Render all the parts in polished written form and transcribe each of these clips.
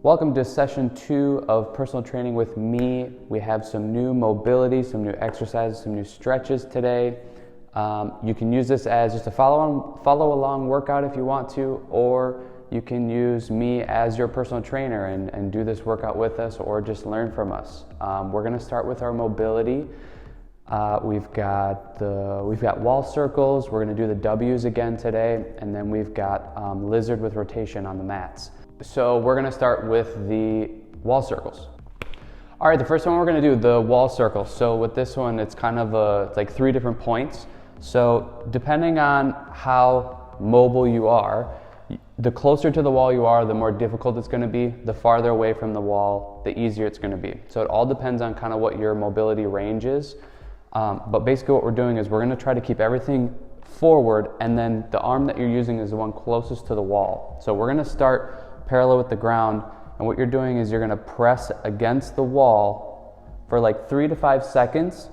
Welcome to session 2 of personal training with me. We have some new mobility, some new exercises, some new stretches today. You can use this as just a follow along workout if you want to, or you can use me as your personal trainer and do this workout with us, or just learn from us. We're going to start with our mobility. We've got wall circles. We're going to do the W's again today, and then we've got lizard with rotation on the mats. So we're going to start with the wall circles. All right, the first one we're going to do the wall circle. So with this one, it's kind of it's like 3 different points. So depending on how mobile you are, the closer to the wall you are, the more difficult it's going to be. The farther away from the wall, the easier it's going to be. So it all depends on kind of what your mobility range is. But basically what we're doing is we're going to try to keep everything forward, and then the arm that you're using is the one closest to the wall. So we're going to start parallel with the ground, and what you're doing is you're going to press against the wall for like 3 to 5 seconds,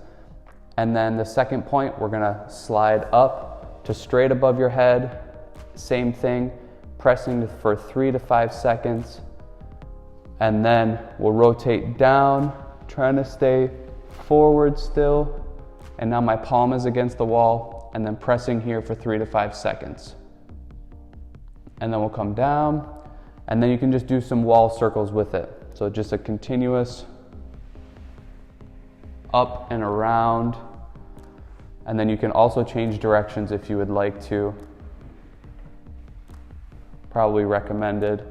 and then the second point we're going to slide up to straight above your head. Same thing, pressing for 3 to 5 seconds, and then we'll rotate down, trying to stay forward still, and now my palm is against the wall, and then pressing here for 3 to 5 seconds, and then we'll come down. And then you can just do some wall circles with it. So just a continuous up and around. And then you can also change directions if you would like to. Probably recommended.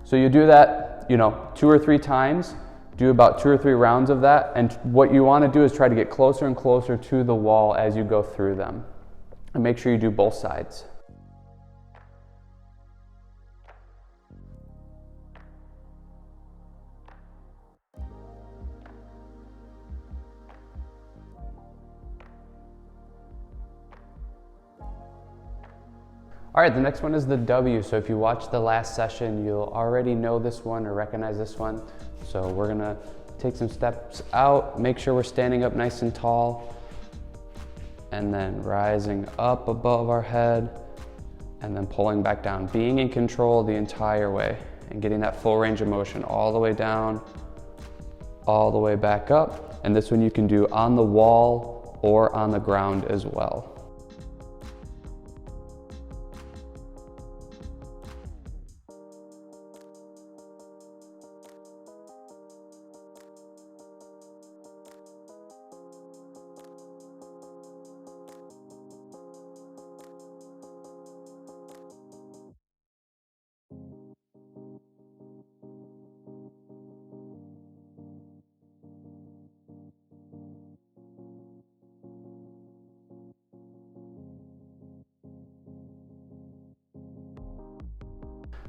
So you do that, 2 or 3 times. Do about 2 or 3 rounds of that. And what you want to do is try to get closer and closer to the wall as you go through them. And make sure you do both sides. All right, the next one is the W. So if you watched the last session, you'll already know this one or recognize this one. So we're gonna take some steps out, make sure we're standing up nice and tall, and then rising up above our head, and then pulling back down, being in control the entire way, and getting that full range of motion all the way down, all the way back up. And this one you can do on the wall or on the ground as well.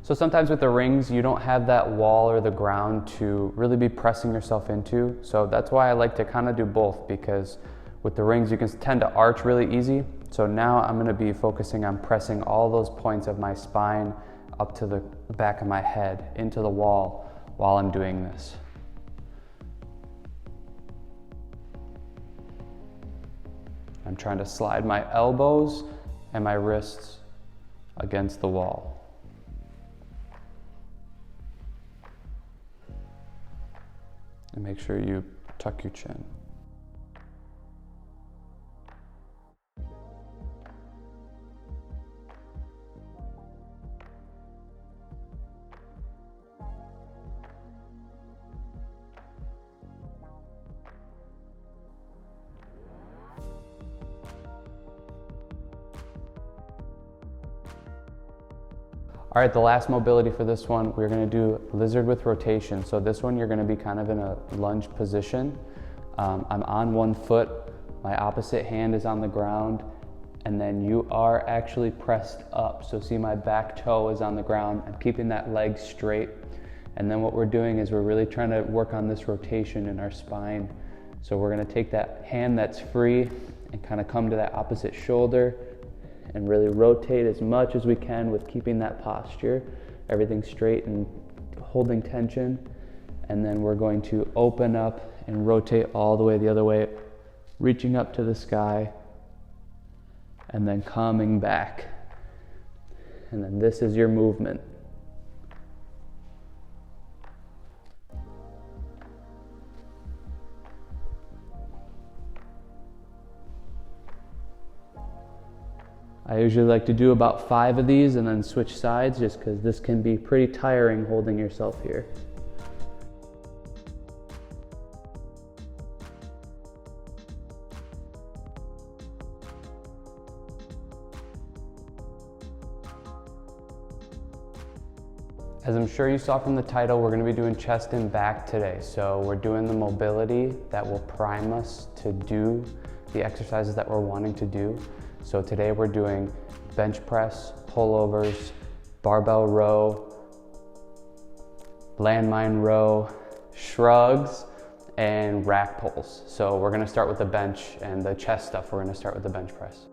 So sometimes with the rings, you don't have that wall or the ground to really be pressing yourself into. So that's why I like to kind of do both, because with the rings, you can tend to arch really easy. So now I'm going to be focusing on pressing all those points of my spine up to the back of my head into the wall while I'm doing this. I'm trying to slide my elbows and my wrists against the wall. And make sure you tuck your chin. All right, the last mobility for this one, we're going to do lizard with rotation. So this one, you're going to be kind of in a lunge position. I'm on one foot, my opposite hand is on the ground, and then you are actually pressed up. So see, my back toe is on the ground. I'm keeping that leg straight. And then what we're doing is we're really trying to work on this rotation in our spine. So we're going to take that hand that's free and kind of come to that opposite shoulder and really rotate as much as we can with keeping that posture, everything straight and holding tension. And then we're going to open up and rotate all the way the other way, reaching up to the sky, and then coming back. And then this is your movement. I usually like to do about 5 of these and then switch sides, just because this can be pretty tiring holding yourself here. As I'm sure you saw from the title, we're going to be doing chest and back today. So we're doing the mobility that will prime us to do the exercises that we're wanting to do. So today we're doing bench press, pullovers, barbell row, landmine row, shrugs, and rack pulls. So we're going to start with the bench, and the chest stuff we're going to start with the bench press.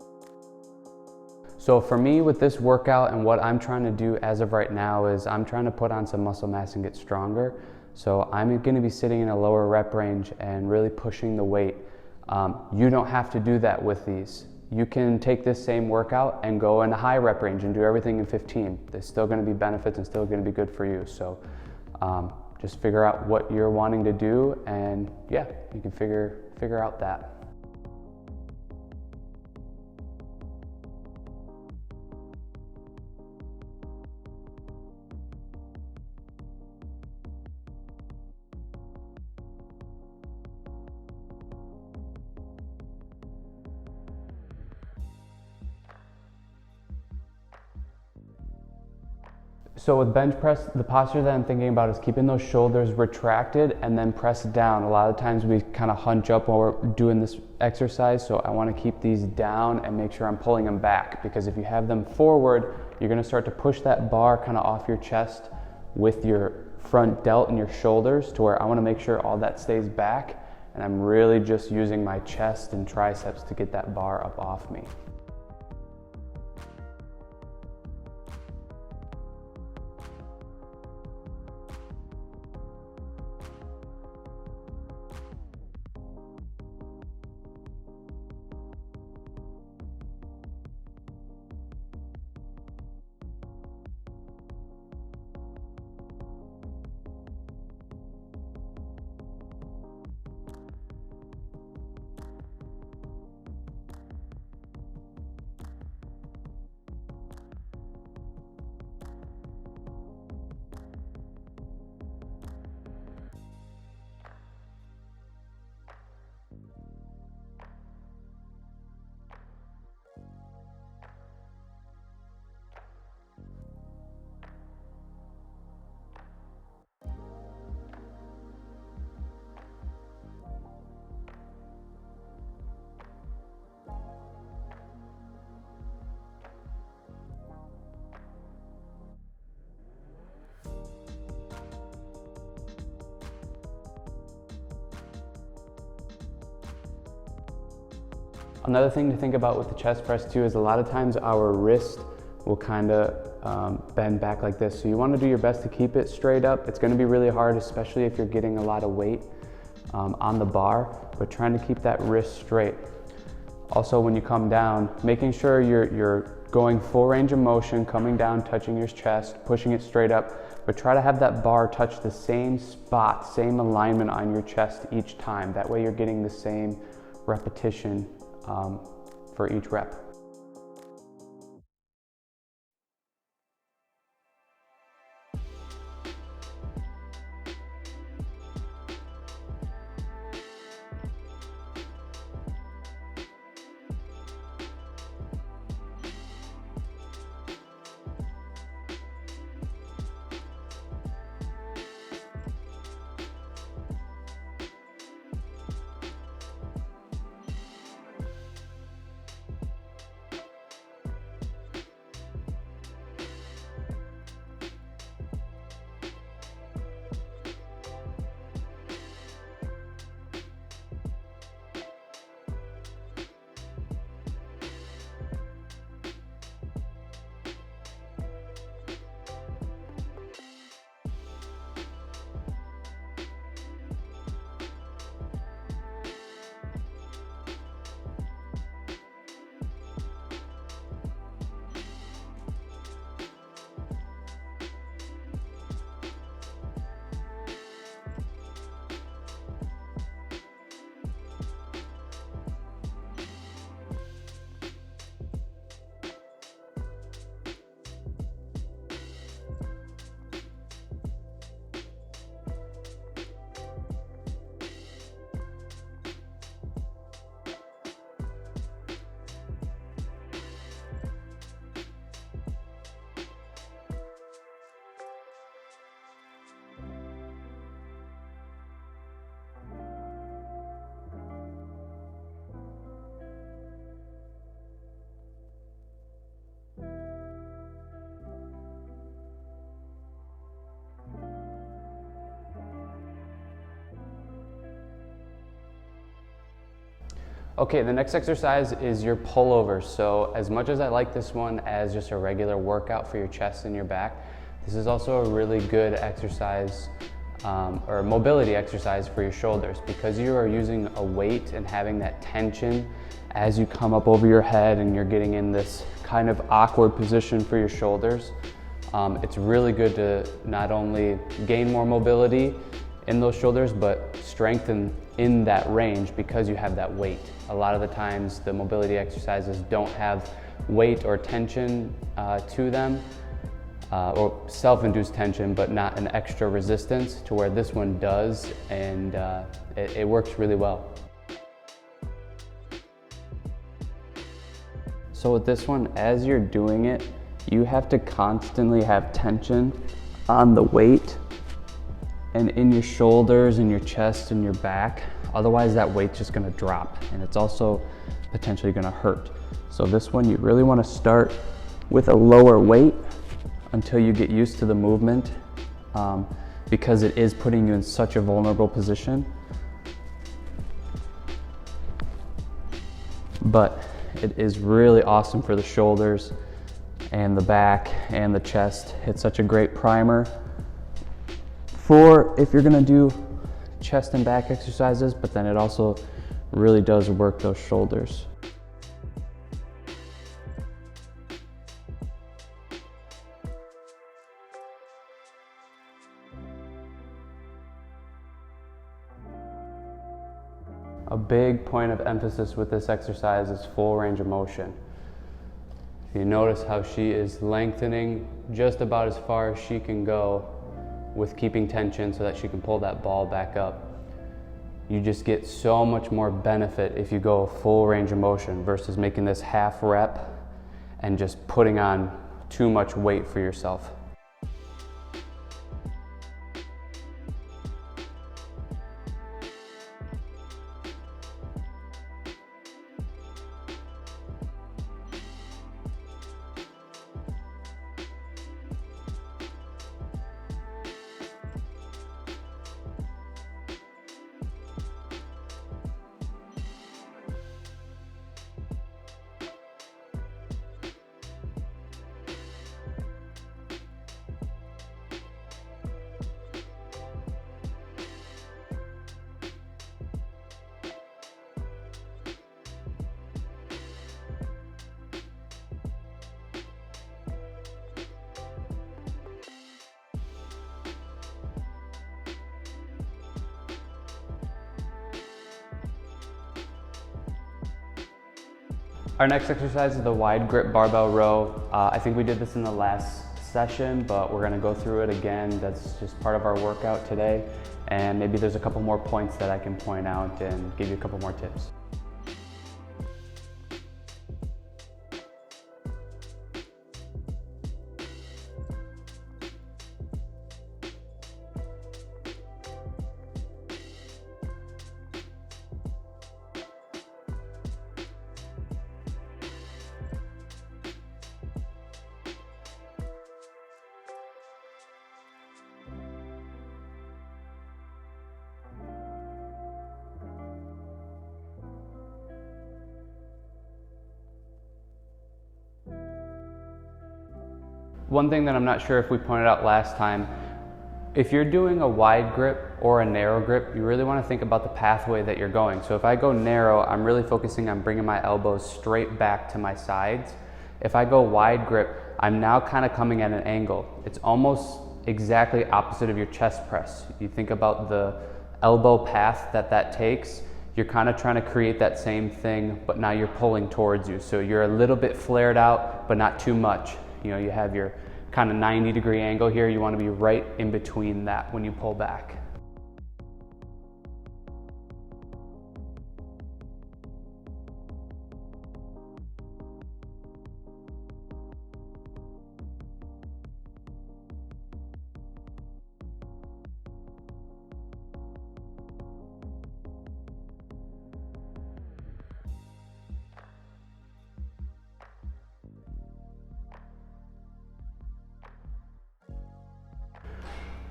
So for me with this workout and what I'm trying to do as of right now is I'm trying to put on some muscle mass and get stronger. So I'm going to be sitting in a lower rep range and really pushing the weight. You don't have to do that with these. You can take this same workout and go in a high rep range and do everything in 15. There's still going to be benefits and still going to be good for you. So just figure out what you're wanting to do, and yeah, you can figure out that. So with bench press, the posture that I'm thinking about is keeping those shoulders retracted and then press down. A lot of times we kind of hunch up while we're doing this exercise, so I want to keep these down and make sure I'm pulling them back, because if you have them forward, you're going to start to push that bar kind of off your chest with your front delt and your shoulders, to where I want to make sure all that stays back, and I'm really just using my chest and triceps to get that bar up off me. Another thing to think about with the chest press too is a lot of times our wrist will kind of bend back like this. So you want to do your best to keep it straight up. It's going to be really hard, especially if you're getting a lot of weight on the bar, but trying to keep that wrist straight. Also, when you come down, making sure you're going full range of motion, coming down, touching your chest, pushing it straight up, but try to have that bar touch the same spot, same alignment on your chest each time. That way you're getting the same repetition for each rep. Okay, the next exercise is your pullover. So as much as I like this one as just a regular workout for your chest and your back, this is also a really good exercise or mobility exercise for your shoulders, because you are using a weight and having that tension as you come up over your head and you're getting in this kind of awkward position for your shoulders. It's really good to not only gain more mobility in those shoulders, but strengthen in that range because you have that weight. A lot of the times the mobility exercises don't have weight or tension to them, or self-induced tension, but not an extra resistance, to where this one does, and it works really well. So with this one, as you're doing it, you have to constantly have tension on the weight and in your shoulders and your chest and your back. Otherwise that weight's just gonna drop, and it's also potentially gonna hurt. So this one, you really wanna start with a lower weight until you get used to the movement, because it is putting you in such a vulnerable position. But it is really awesome for the shoulders and the back and the chest. It's such a great primer for if you're gonna do chest and back exercises, but then it also really does work those shoulders. A big point of emphasis with this exercise is full range of motion. If you notice how she is lengthening just about as far as she can go with keeping tension so that she can pull that ball back up. You just get so much more benefit if you go full range of motion versus making this half rep and just putting on too much weight for yourself. Our next exercise is the wide grip barbell row. I think we did this in the last session, but we're gonna go through it again. That's just part of our workout today. And maybe there's a couple more points that I can point out and give you a couple more tips. One thing that I'm not sure if we pointed out last time, if you're doing a wide grip or a narrow grip, you really want to think about the pathway that you're going. So if I go narrow, I'm really focusing on bringing my elbows straight back to my sides. If I go wide grip, I'm now kind of coming at an angle. It's almost exactly opposite of your chest press. You think about the elbow path that takes, you're kind of trying to create that same thing, but now you're pulling towards you. So you're a little bit flared out, but not too much. You know, you have your kind of 90-degree angle here. You want to be right in between that when you pull back.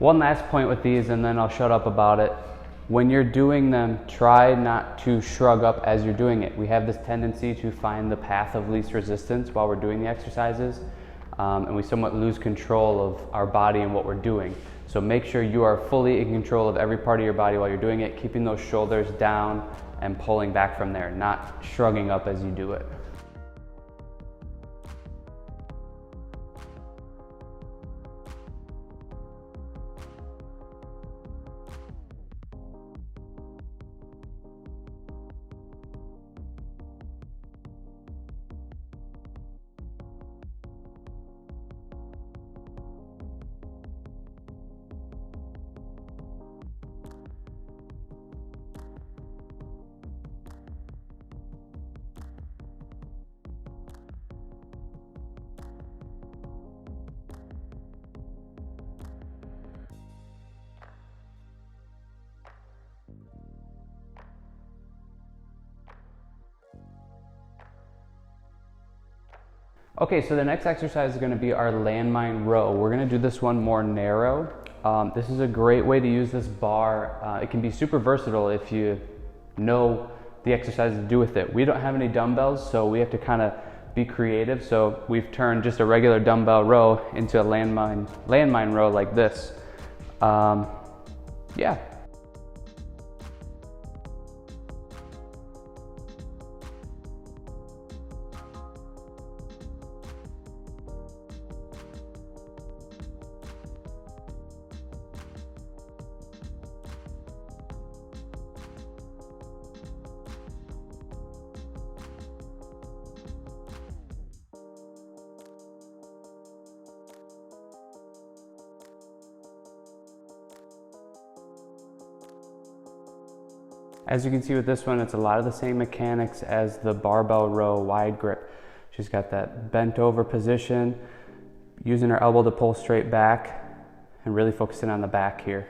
One last point with these, and then I'll shut up about it. When you're doing them, try not to shrug up as you're doing it. We have this tendency to find the path of least resistance while we're doing the exercises, and we somewhat lose control of our body and what we're doing. So make sure you are fully in control of every part of your body while you're doing it, keeping those shoulders down and pulling back from there, not shrugging up as you do it. Okay, so the next exercise is going to be our landmine row. We're going to do this one more narrow. This is a great way to use this bar. It can be super versatile if you know the exercises to do with it. We don't have any dumbbells, so we have to kind of be creative. So we've turned just a regular dumbbell row into a landmine row like this. Yeah. As you can see with this one, it's a lot of the same mechanics as the barbell row wide grip. She's got that bent over position, using her elbow to pull straight back, and really focusing on the back here.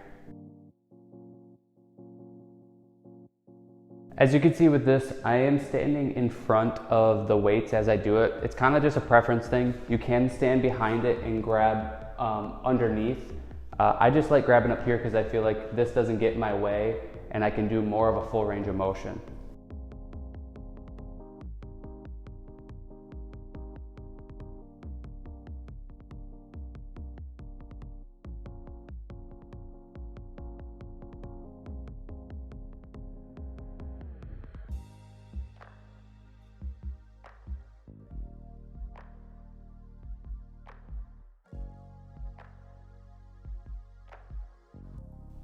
As you can see with this, I am standing in front of the weights as I do it. It's kind of just a preference thing. You can stand behind it and grab underneath. I just like grabbing up here because I feel like this doesn't get in my way and I can do more of a full range of motion.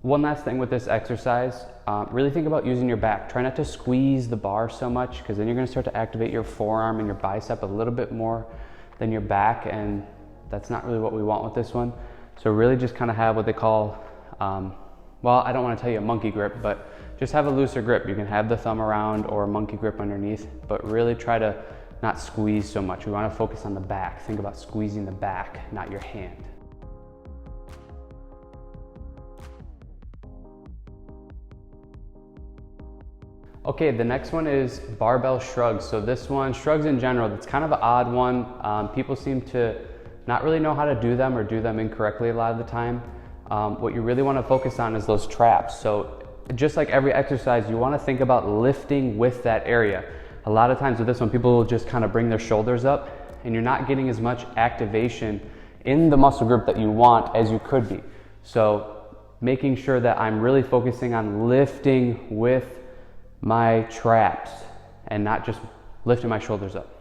One last thing with this exercise, really think about using your back. Try not to squeeze the bar so much because then you're going to start to activate your forearm and your bicep a little bit more than your back, and that's not really what we want with this one. So really just kind of have what they call, well, I don't want to tell you a monkey grip, but just have a looser grip. You can have the thumb around or a monkey grip underneath, but really try to not squeeze so much. We want to focus on the back. Think about squeezing the back, not your hand. Okay, the next one is barbell shrugs. So this one, shrugs in general, it's kind of an odd one. People seem to not really know how to do them or do them incorrectly a lot of the time. What you really want to focus on is those traps. So just like every exercise, you want to think about lifting with that area. A lot of times with this one, people will just kind of bring their shoulders up and you're not getting as much activation in the muscle group that you want as you could be. So making sure that I'm really focusing on lifting with my traps and not just lifting my shoulders up.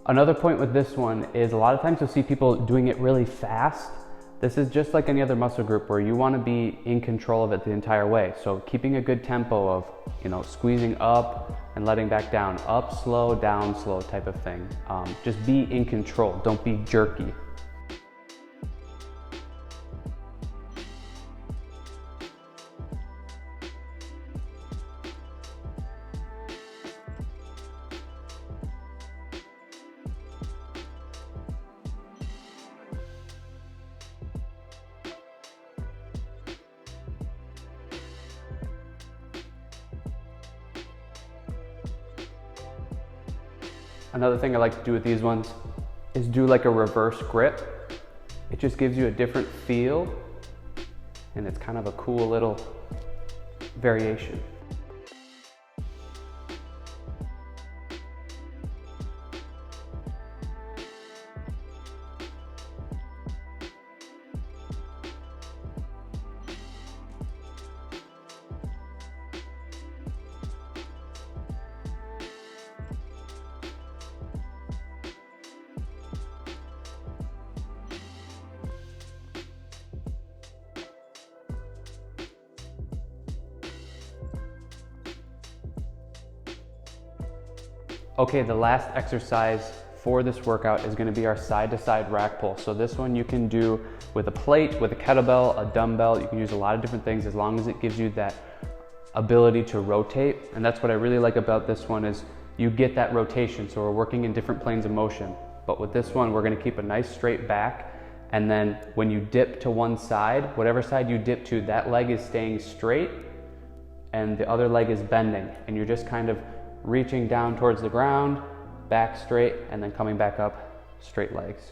Another point with this one is a lot of times you'll see people doing it really fast. This is just like any other muscle group where you want to be in control of it the entire way. So keeping a good tempo of, squeezing up and letting back down, up slow, down slow type of thing. Just be in control, don't be jerky. Another thing I like to do with these ones is do like a reverse grip. It just gives you a different feel and it's kind of a cool little variation. Okay, the last exercise for this workout is going to be our side-to-side rack pull. So this one you can do with a plate, with a kettlebell, a dumbbell. You can use a lot of different things as long as it gives you that ability to rotate. And that's what I really like about this one is you get that rotation. So we're working in different planes of motion. But with this one, we're going to keep a nice straight back. And then when you dip to one side, whatever side you dip to, that leg is staying straight and the other leg is bending. And you're just kind of reaching down towards the ground, back straight, and then coming back up, straight legs.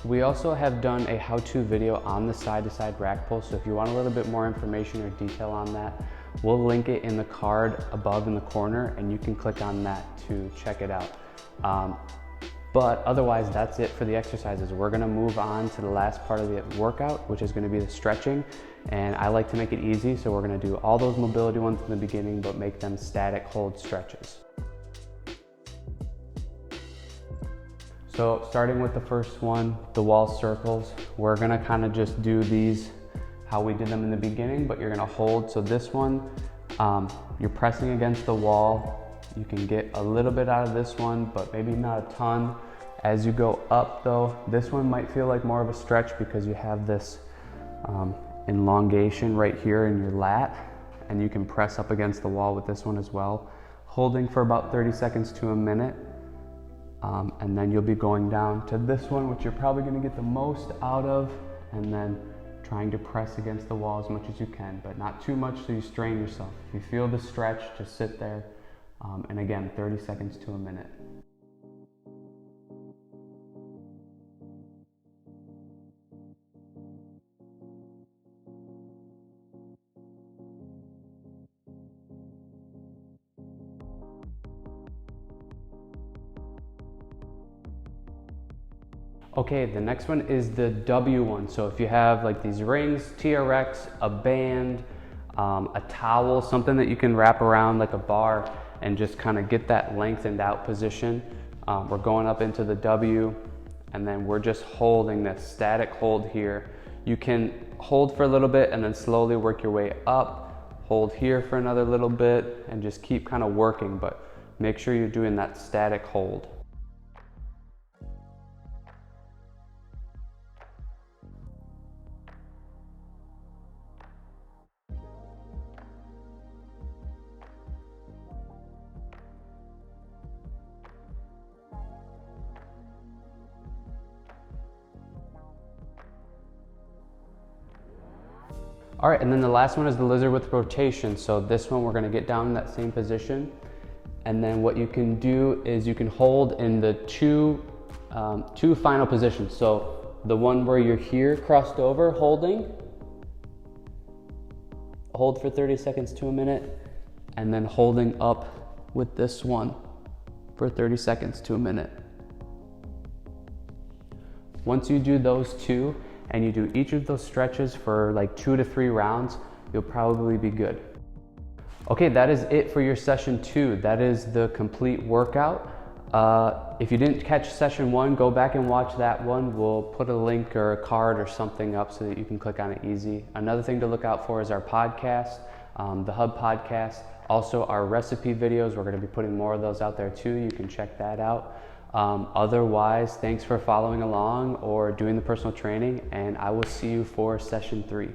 We also have done a how-to video on the side-to-side rack pull, so if you want a little bit more information or detail on that, we'll link it in the card above in the corner and you can click on that to check it out. But otherwise, that's it for the exercises. We're gonna move on to the last part of the workout, which is gonna be the stretching. And I like to make it easy, so we're gonna do all those mobility ones in the beginning, but make them static hold stretches. So starting with the first one, the wall circles, we're gonna kind of just do these how we did them in the beginning, but you're gonna hold. So this one, you're pressing against the wall. You can get a little bit out of this one, but maybe not a ton. As you go up though, this one might feel like more of a stretch because you have this elongation right here in your lat, and you can press up against the wall with this one as well. Holding for about 30 seconds to a minute. And then you'll be going down to this one, which you're probably gonna get the most out of, and then trying to press against the wall as much as you can, but not too much so you strain yourself. If you feel the stretch, just sit there. And again, 30 seconds to a minute. Okay, the next one is the W one. So if you have like these rings, TRX, a band, a towel, something that you can wrap around like a bar and just kind of get that lengthened out position. We're going up into the W and then we're just holding this static hold here. You can hold for a little bit and then slowly work your way up, hold here for another little bit and just keep kind of working, but make sure you're doing that static hold. All right, and then the last one is the lizard with rotation. So this one, we're gonna get down in that same position. And then what you can do is you can hold in the two final positions. So the one where you're here crossed over, holding, hold for 30 seconds to a minute, and then holding up with this one for 30 seconds to a minute. Once you do those two, and you do each of those stretches for like 2 to 3 rounds, you'll probably be good. Okay, that is it for your session 2. That is the complete workout. If you didn't catch session 1, go back and watch that one. We'll put a link or a card or something up so that you can click on it easy. Another thing to look out for is our podcast, the Hub podcast. Also our recipe videos. We're gonna be putting more of those out there too. You can check that out. Otherwise, thanks for following along or doing the personal training, and I will see you for session 3.